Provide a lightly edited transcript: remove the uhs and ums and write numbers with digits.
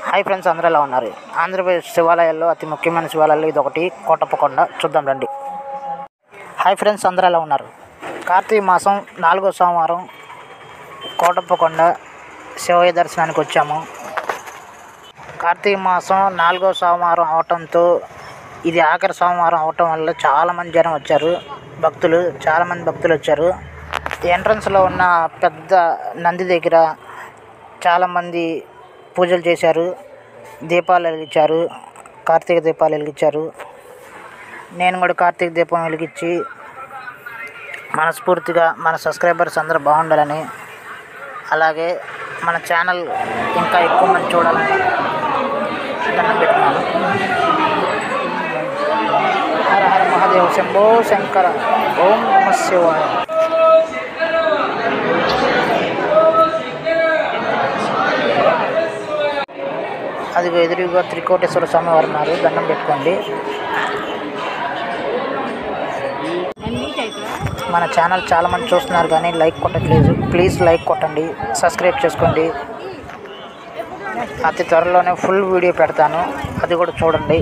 Hi friends, అందరూ ఎలా ఉన్నారు? ఆంధ్రప్రదేశ్ శివాలయాల్లో అతి ముఖ్యమైన శివాలయాల్లో ఇది ఒకటి, కోటప్పకొండ. చూద్దాం రండి. హాయ్ ఫ్రెండ్స్, అందరూ ఎలా ఉన్నారు? కార్తీక మాసం 4వ సోమవారం కోటప్పకొండ శివయ్య దర్శనానికి వచ్చాము. కార్తీక మాసం 4వ సోమవారం అవటంతో ఇది ఆఖరి సోమవారం అవటం వల్ల చాలామంది జనం వచ్చారు. చాలామంది భక్తులు వచ్చారు. ఎంట్రన్స్లో ఉన్న పెద్ద నంది దగ్గర చాలామంది పూజలు చేశారు, దీపాలు వెలిగించారు, కార్తీక దీపాలు వెలిగించారు. నేను కూడా కార్తీక దీపం వెలిగించి మనస్ఫూర్తిగా మన సబ్స్క్రైబర్స్ అందరూ బాగుండాలని, అలాగే మన ఛానల్ ఇంకా ఎక్కువ మంది చూడాలని దండం పెట్టుకున్నాను. హర హర మహాదేవ శంభో శంకర. ఓం నమః శివాయ. అది ఎదురుగా త్రికోటేశ్వర స్వామి వారు ఉన్నారు, దండం పెట్టుకోండి. మన ఛానల్ చాలామంది చూస్తున్నారు కానీ లైక్ కొట్టట్లేదు. ప్లీజ్ లైక్ కొట్టండి, సబ్స్క్రైబ్ చేసుకోండి. అతి త్వరలోనే ఫుల్ వీడియో పెడతాను, అది కూడా చూడండి.